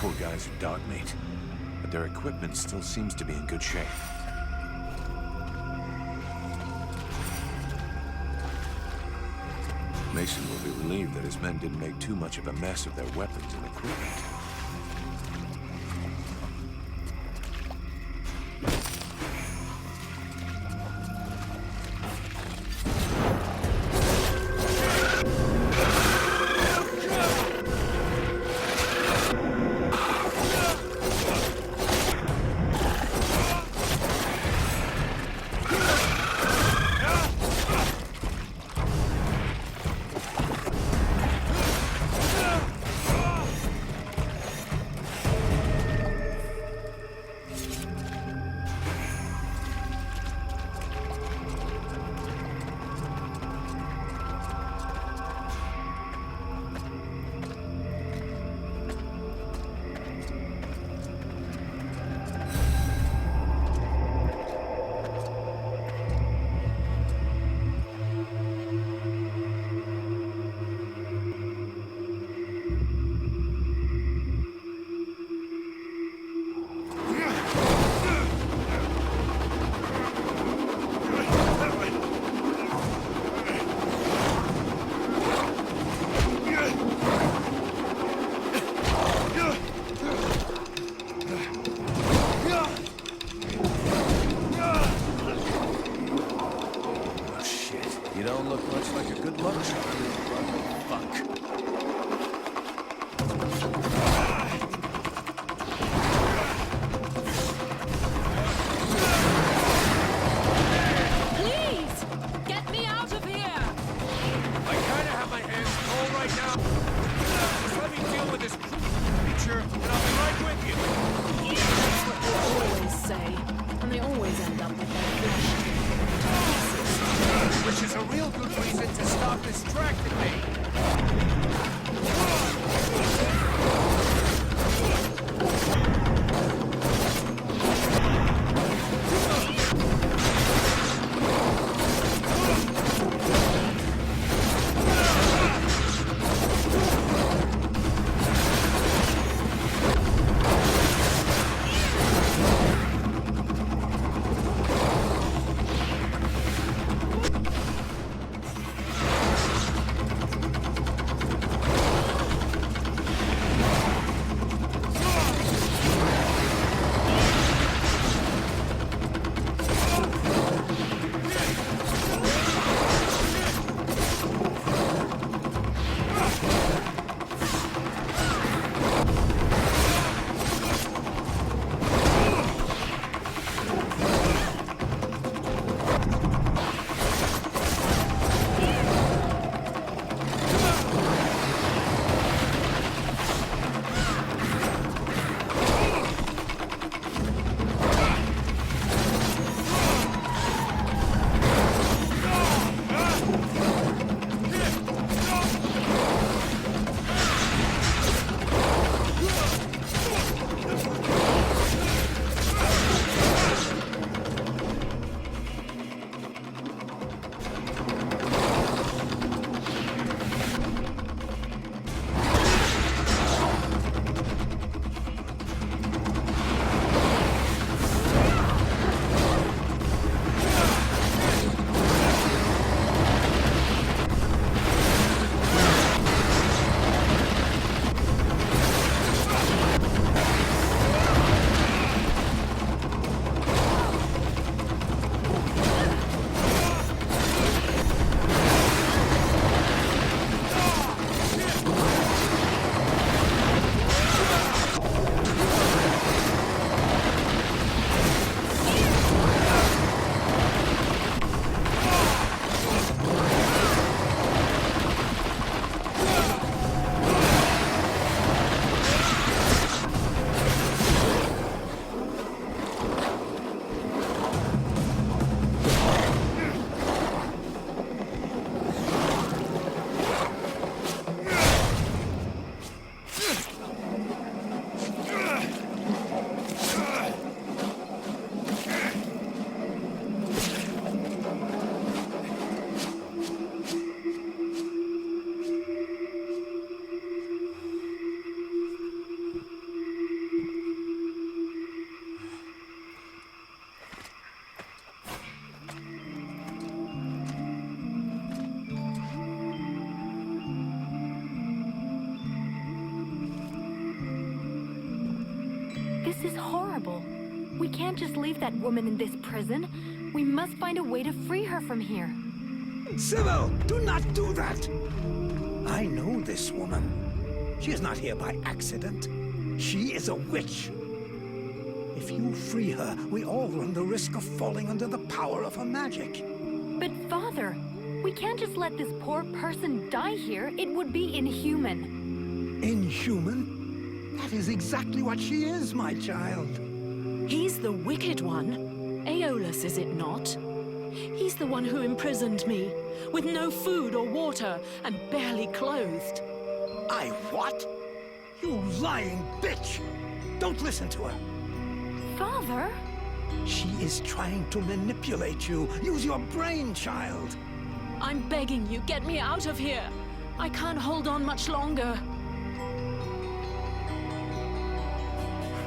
poor guys are dog meat, but their equipment still seems to be in good shape. Mason will be relieved that his men didn't make too much of a mess of their weapons and equipment. You don't look much like a good lunch. Fuck. Please! Get me out of here! I kinda have my hands full right now. Just let me deal with this creature, and I'll be right with you. That's what they always say. And they always end up with their flesh. Which is a real good reason to stop distracting me. This is horrible. We can't just leave that woman in this prison. We must find a way to free her from here. Sybil, do not do that! I know this woman. She is not here by accident. She is a witch. If you free her, we all run the risk of falling under the power of her magic. But Father, we can't just let this poor person die here. It would be inhuman. Inhuman? That is exactly what she is, my child. He's the wicked one. Aeolus, is it not? He's the one who imprisoned me, with no food or water, and barely clothed. I what? You lying bitch! Don't listen to her. Father? She is trying to manipulate you. Use your brain, child. I'm begging you, get me out of here. I can't hold on much longer.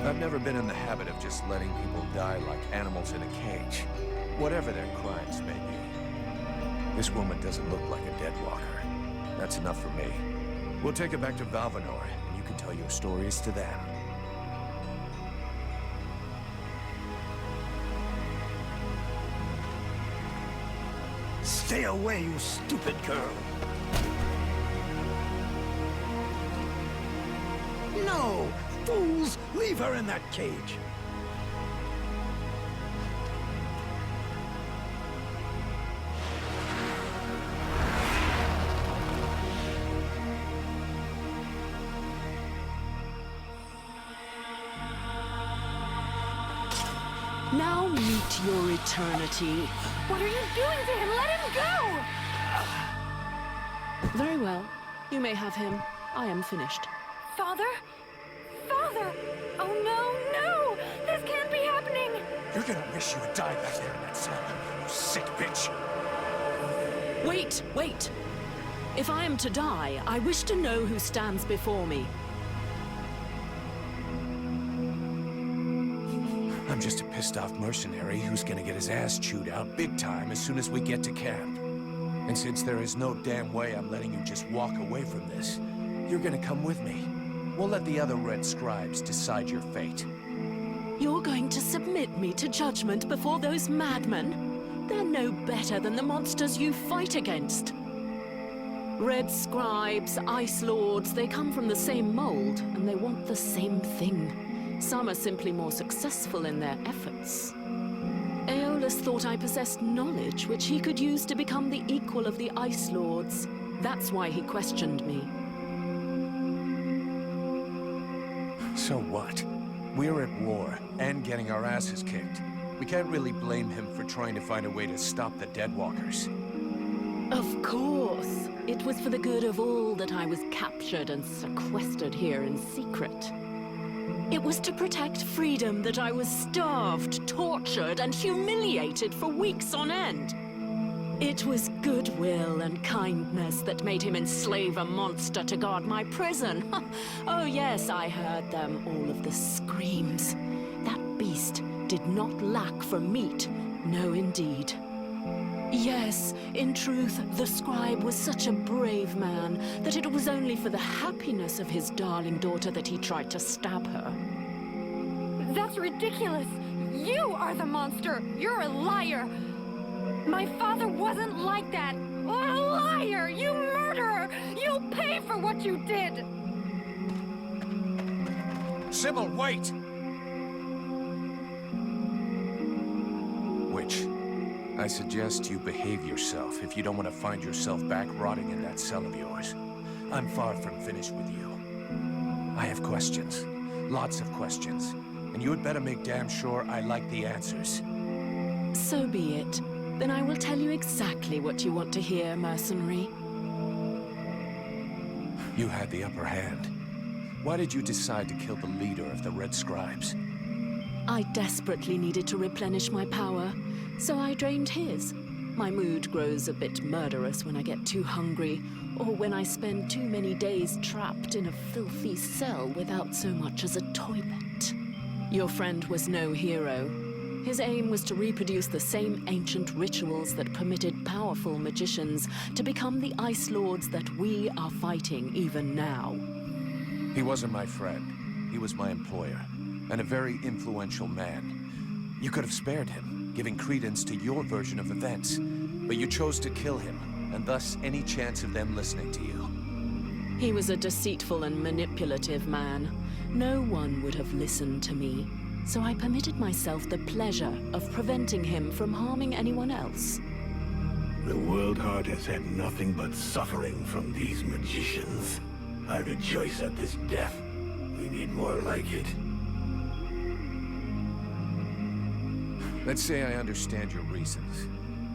I've never been in the habit of just letting people die like animals in a cage, whatever their crimes may be. This woman doesn't look like a dead walker. That's enough for me. We'll take her back to Valvanor, and you can tell your stories to them. Stay away, you stupid girl. No! Fools! Leave her in that cage. Now meet your eternity. What are you doing to him? Let him go! Very well. You may have him. I am finished. Father? Father! Oh no, no! This can't be happening! You're gonna wish you had died back there in that cell, you sick bitch. Wait, wait! If I am to die, I wish to know who stands before me. I'm just a pissed-off mercenary who's gonna get his ass chewed out big time as soon as we get to camp. And since there is no damn way I'm letting you just walk away from this, you're gonna come with me. We'll let the other red scribes decide your fate. You're going to submit me to judgment before those madmen? They're no better than the monsters you fight against. Red scribes, ice lords, they come from the same mold, and they want the same thing. Some are simply more successful in their efforts. Aeolus thought I possessed knowledge which he could use to become the equal of the Ice Lords. That's why he questioned me. So what? We're at war, and getting our asses kicked. We can't really blame him for trying to find a way to stop the Deadwalkers. Of course. It was for the good of all that I was captured and sequestered here in secret. It was to protect freedom that I was starved, tortured, and humiliated for weeks on end. It was goodwill and kindness that made him enslave a monster to guard my prison. Oh yes, I heard them, all of the screams. That beast did not lack for meat. No, indeed. Yes, in truth, the scribe was such a brave man that it was only for the happiness of his darling daughter that he tried to stab her. That's ridiculous! You are the monster! You're a liar! My father wasn't like that! A liar! You murderer! You'll pay for what you did! Sybil, wait! Witch, I suggest you behave yourself if you don't want to find yourself back rotting in that cell of yours. I'm far from finished with you. I have questions. Lots of questions. And you had better make damn sure I like the answers. So be it. Then I will tell you exactly what you want to hear, mercenary. You had the upper hand. Why did you decide to kill the leader of the Red Scribes? I desperately needed to replenish my power, so I drained his. My mood grows a bit murderous when I get too hungry, or when I spend too many days trapped in a filthy cell without so much as a toilet. Your friend was no hero. His aim was to reproduce the same ancient rituals that permitted powerful magicians to become the Ice Lords that we are fighting even now. He wasn't my friend. He was my employer. and a very influential man. You could have spared him, giving credence to your version of events, but you chose to kill him, and thus any chance of them listening to you. He was a deceitful and manipulative man. No one would have listened to me, so I permitted myself the pleasure of preventing him from harming anyone else. The world heart has had nothing but suffering from these magicians. I rejoice at this death. We need more like it. Let's say I understand your reasons,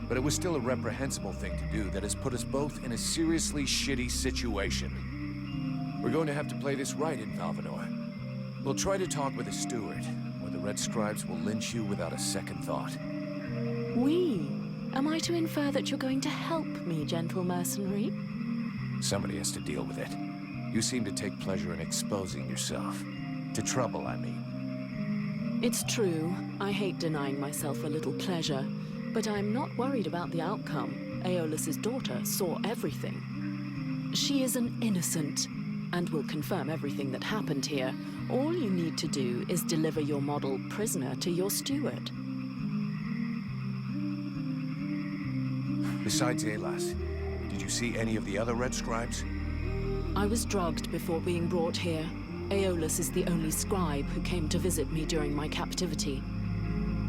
but it was still a reprehensible thing to do that has put us both in a seriously shitty situation. We're going to have to play this right in Valvanor. We'll try to talk with a steward, or the Red Scribes will lynch you without a second thought. We? Am I to infer that you're going to help me, gentle mercenary? Somebody has to deal with it. You seem to take pleasure in exposing yourself. To trouble, I mean. It's true. I hate denying myself a little pleasure, but I'm not worried about the outcome. Aeolus's daughter saw everything. She is an innocent, and will confirm everything that happened here. All you need to do is deliver your model prisoner to your steward. Besides Aelas, did you see any of the other Red Scribes? I was drugged before being brought here. Aeolus is the only scribe who came to visit me during my captivity.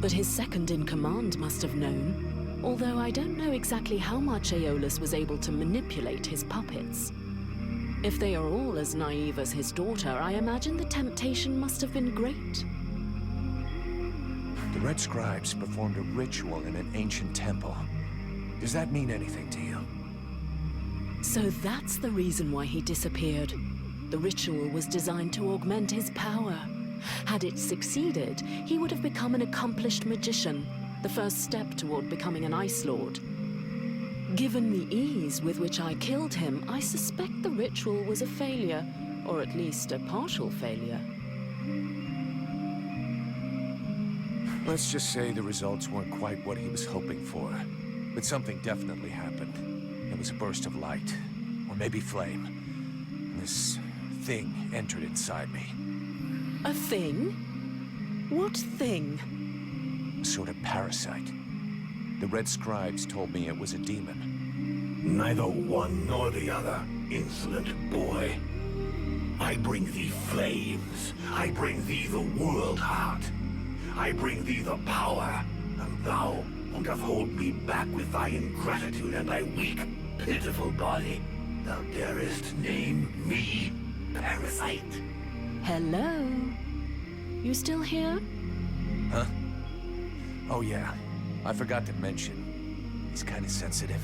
But his second-in-command must have known, although I don't know exactly how much Aeolus was able to manipulate his puppets. If they are all as naive as his daughter, I imagine the temptation must have been great. The Red Scribes performed a ritual in an ancient temple. Does that mean anything to you? So that's the reason why he disappeared. The ritual was designed to augment his power. Had it succeeded, he would have become an accomplished magician, the first step toward becoming an Ice Lord. Given the ease with which I killed him, I suspect the ritual was a failure, or at least a partial failure. Let's just say the results weren't quite what he was hoping for. But something definitely happened. It was a burst of light, or maybe flame. And this thing entered inside me. A thing? What thing? A sort of parasite. The Red Scribes told me it was a demon. Neither one nor the other, insolent boy. I bring thee flames. I bring thee the world heart. I bring thee the power, and thou doth hold me back with thy ingratitude and thy weak, pitiful body. Thou darest name me parasite. Hello? You still here? Huh? Oh yeah, I forgot to mention. He's kind of sensitive.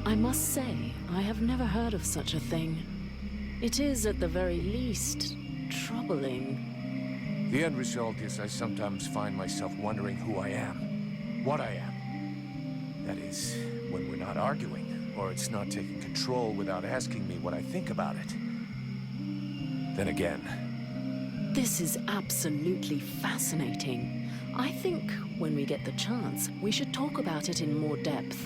I must say, I have never heard of such a thing. It is, at the very least, troubling. The end result is I sometimes find myself wondering who I am. What I am. That is, when we're not arguing, or it's not taking control without asking me what I think about it. Then again... This is absolutely fascinating. I think, when we get the chance, we should talk about it in more depth,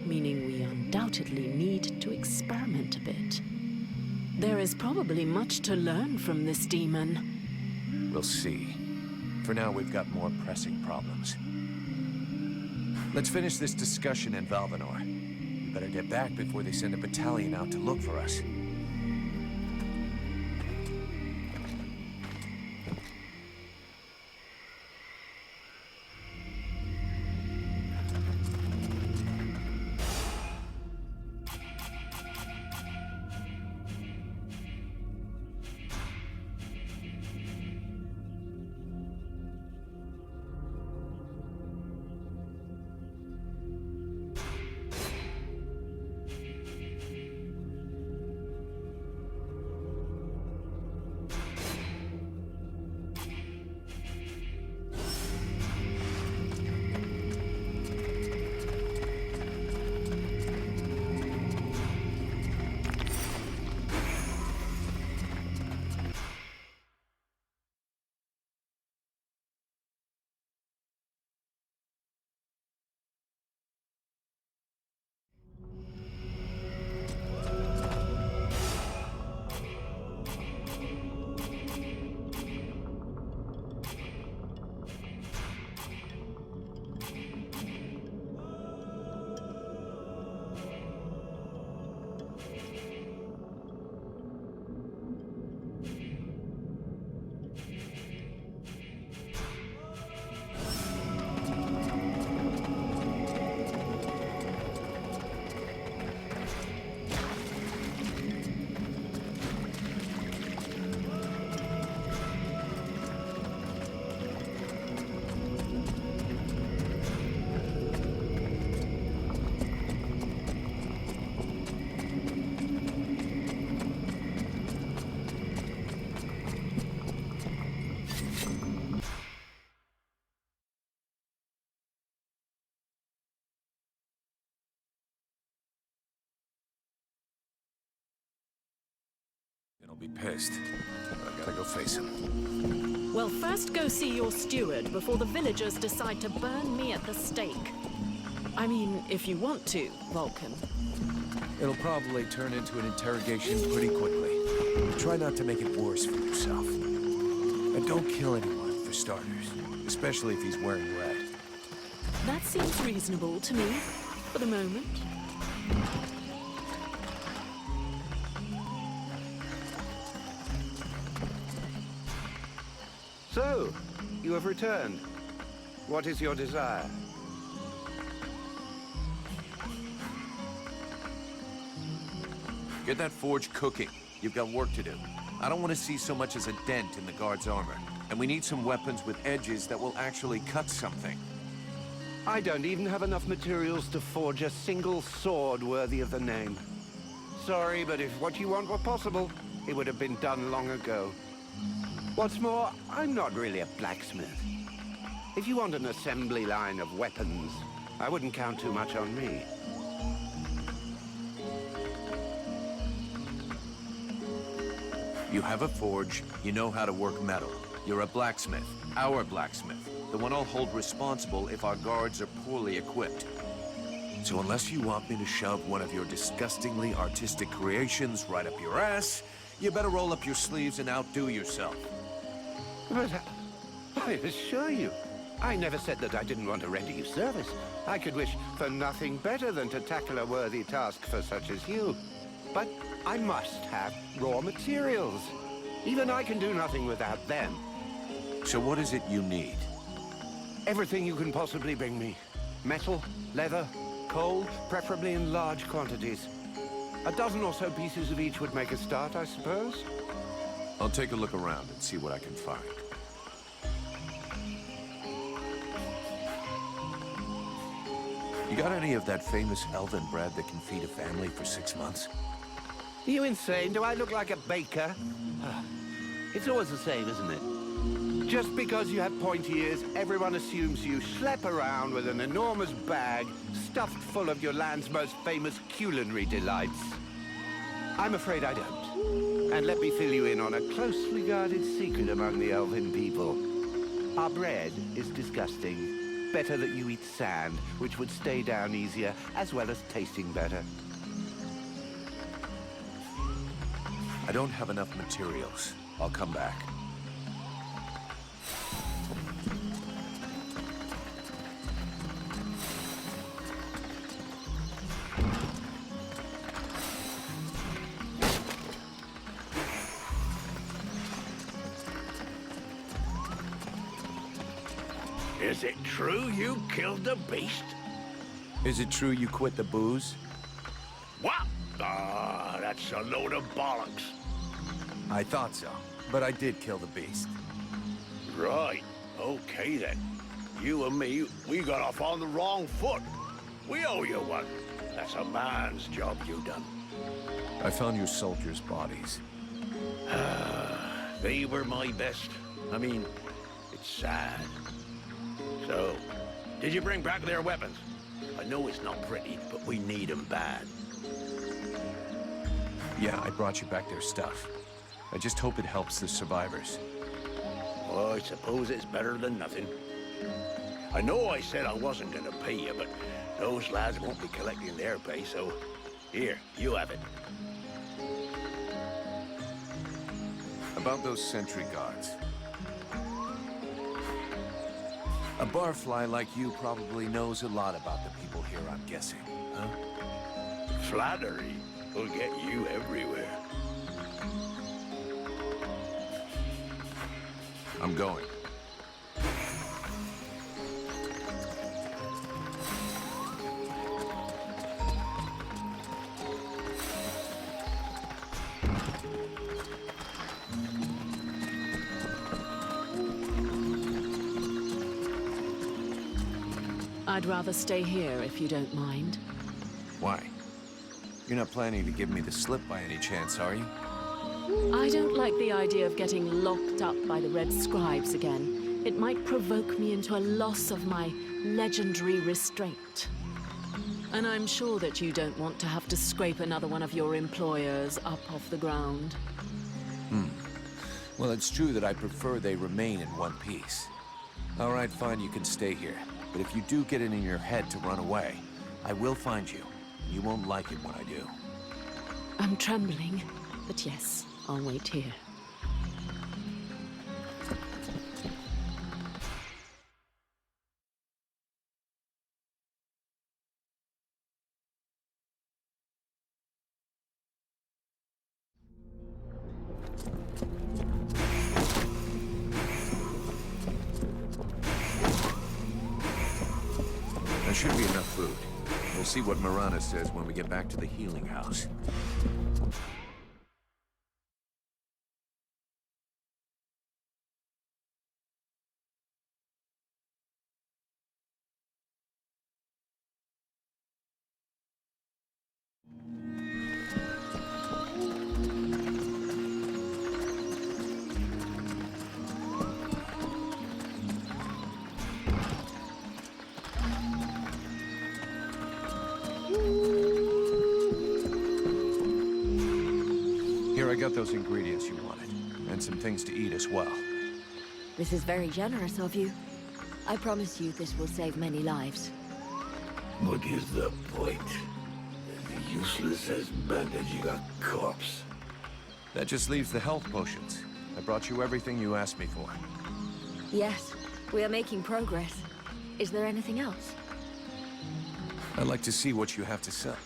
meaning we undoubtedly need to experiment a bit. There is probably much to learn from this demon. We'll see. For now, we've got more pressing problems. Let's finish this discussion in Valvanor. We better get back before they send a battalion out to look for us. I'll be pissed. I gotta go face him. Well, first go see your steward before the villagers decide to burn me at the stake. I mean, if you want to, Vulcan. It'll probably turn into an interrogation pretty quickly. Try not to make it worse for yourself. And don't kill anyone, for starters. Especially if he's wearing red. That seems reasonable to me, for the moment. So, you have returned. What is your desire? Get that forge cooking. You've got work to do. I don't want to see so much as a dent in the guard's armor. And we need some weapons with edges that will actually cut something. I don't even have enough materials to forge a single sword worthy of the name. Sorry, but if what you want were possible, it would have been done long ago. What's more, I'm not really a blacksmith. If you want an assembly line of weapons, I wouldn't count too much on me. You have a forge, you know how to work metal. You're a blacksmith, our blacksmith, the one I'll hold responsible if our guards are poorly equipped. So unless you want me to shove one of your disgustingly artistic creations right up your ass, you better roll up your sleeves and outdo yourself. But I assure you, I never said that I didn't want to render you service. I could wish for nothing better than to tackle a worthy task for such as you. But I must have raw materials. Even I can do nothing without them. So what is it you need? Everything you can possibly bring me. Metal, leather, coal, preferably in large quantities. A dozen or so pieces of each would make a start, I suppose. I'll take a look around and see what I can find. You got any of that famous elven bread that can feed a family for 6 months? Are you insane? Do I look like a baker? It's always the same, isn't it? Just because you have pointy ears, everyone assumes you schlep around with an enormous bag stuffed full of your land's most famous culinary delights. I'm afraid I don't. And let me fill you in on a closely guarded secret among the elven people. Our bread is disgusting. Better that you eat sand, which would stay down easier, as well as tasting better. I don't have enough materials. I'll come back. Is it true you killed the beast? Is it true you quit the booze? What? Ah, that's a load of bollocks. I thought so, but I did kill the beast. Right. Okay, then. You and me, we got off on the wrong foot. We owe you one. That's a man's job you done. I found your soldiers' bodies. They were my best. I mean, it's sad. So, did you bring back their weapons? I know it's not pretty, but we need them bad. Yeah, I brought you back their stuff. I just hope it helps the survivors. Well, I suppose it's better than nothing. I know I said I wasn't gonna pay you, but those lads won't be collecting their pay, so here, you have it. About those sentry guards. A barfly like you probably knows a lot about the people here, I'm guessing, huh? Flattery will get you everywhere. I'm going. I'd rather stay here if you don't mind. Why? You're not planning to give me the slip by any chance, are you? I don't like the idea of getting locked up by the Red Scribes again. It might provoke me into a loss of my legendary restraint. And I'm sure that you don't want to have to scrape another one of your employers up off the ground. Well, it's true that I prefer they remain in one piece. All right, fine, you can stay here. But if you do get it in your head to run away, I will find you. You won't like it when I do. I'm trembling, but yes, I'll wait here. There should be enough food. We'll see what Marana says when we get back to the healing house. Here, I got those ingredients you wanted, and some things to eat as well. This is very generous of you. I promise you this will save many lives. What is the point? As useless as bandaging a corpse. That just leaves the health potions. I brought you everything you asked me for. Yes, we are making progress. Is there anything else? I'd like to see what you have to sell.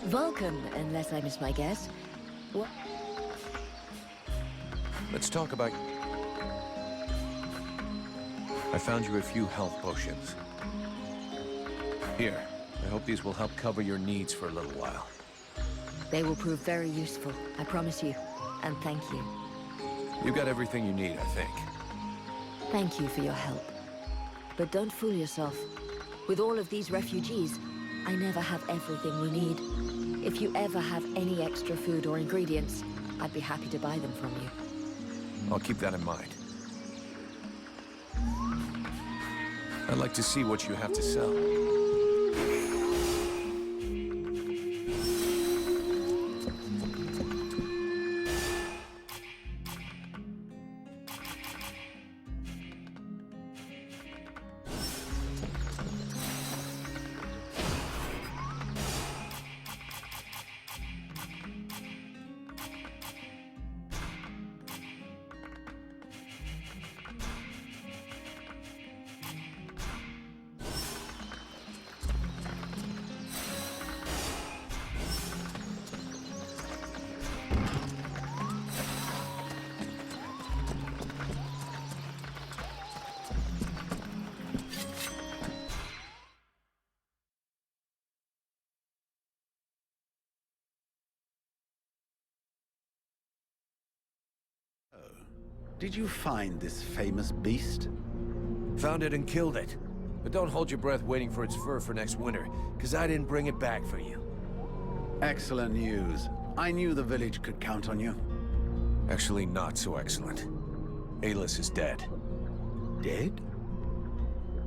Vulcan, unless I miss my guess. What? Let's talk about... I found you a few health potions. Here, I hope these will help cover your needs for a little while. They will prove very useful, I promise you. And thank you. You got everything you need, I think. Thank you for your help. But don't fool yourself. With all of these refugees, I never have everything we need. If you ever have any extra food or ingredients, I'd be happy to buy them from you. I'll keep that in mind. I'd like to see what you have to sell. Did you find this famous beast? Found it and killed it. But don't hold your breath waiting for its fur for next winter, because I didn't bring it back for you. Excellent news. I knew the village could count on you. Actually, not so excellent. Alis is dead. Dead?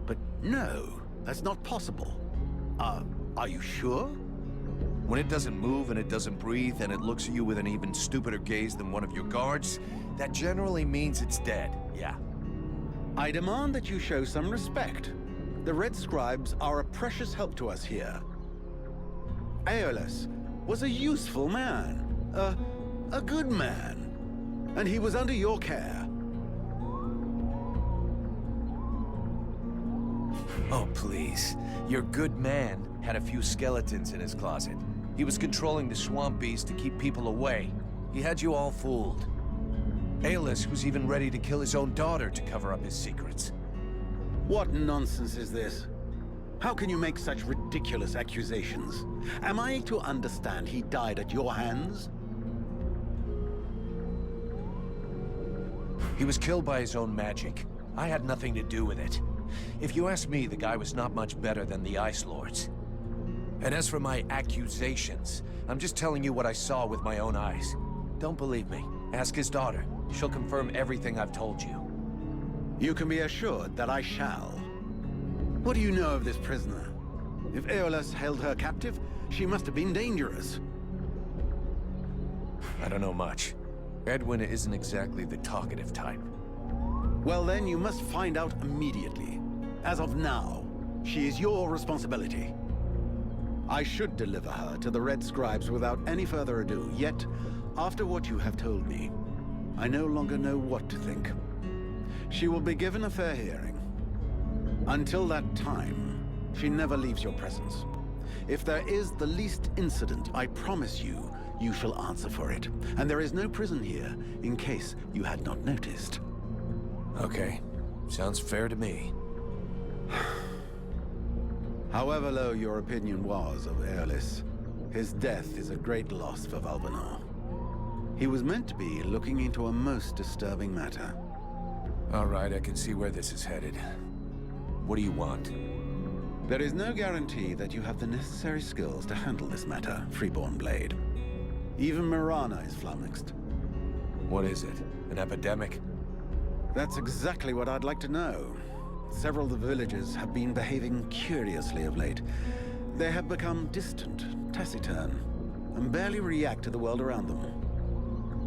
But no, that's not possible. Are you sure? When it doesn't move and it doesn't breathe and it looks at you with an even stupider gaze than one of your guards, that generally means it's dead, yeah. I demand that you show some respect. The Red Scribes are a precious help to us here. Aeolus, was a useful man. A good man. And he was under your care. Oh, please. Your good man had a few skeletons in his closet. He was controlling the swamp beast to keep people away. He had you all fooled. Aelus was even ready to kill his own daughter to cover up his secrets. What nonsense is this? How can you make such ridiculous accusations? Am I to understand he died at your hands? He was killed by his own magic. I had nothing to do with it. If you ask me, the guy was not much better than the Ice Lords. And as for my accusations, I'm just telling you what I saw with my own eyes. Don't believe me. Ask his daughter. She'll confirm everything I've told you. You can be assured that I shall. What do you know of this prisoner? If Aeolus held her captive, she must have been dangerous. I don't know much. Edwin isn't exactly the talkative type. Well then, you must find out immediately. As of now, she is your responsibility. I should deliver her to the Red Scribes without any further ado, yet, after what you have told me, I no longer know what to think. She will be given a fair hearing. Until that time, she never leaves your presence. If there is the least incident, I promise you, you shall answer for it. And there is no prison here, in case you had not noticed. Okay. Sounds fair to me. However low your opinion was of Aeolus, his death is a great loss for Valvanor. He was meant to be looking into a most disturbing matter. All right, I can see where this is headed. What do you want? There is no guarantee that you have the necessary skills to handle this matter, Freeborn Blade. Even Mirana is flummoxed. What is it? An epidemic? That's exactly what I'd like to know. Several of the villagers have been behaving curiously of late. They have become distant, taciturn, and barely react to the world around them.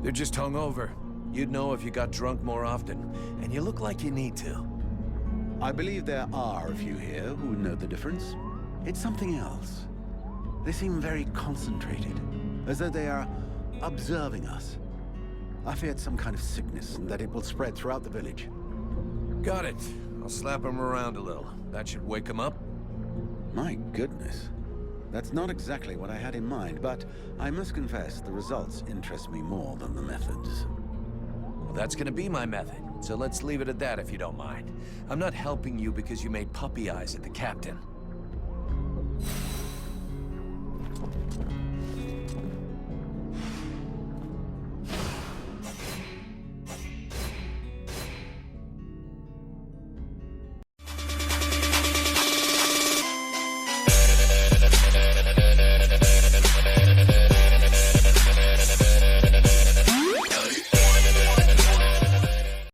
They're just hungover. You'd know if you got drunk more often, and you look like you need to. I believe there are a few here who know the difference. It's something else. They seem very concentrated, as though they are observing us. I feared some kind of sickness and that it will spread throughout the village. Got it. I'll slap him around a little. That should wake him up. My goodness. That's not exactly what I had in mind, but I must confess the results interest me more than the methods. Well, that's gonna be my method, so let's leave it at that if you don't mind. I'm not helping you because you made puppy eyes at the captain.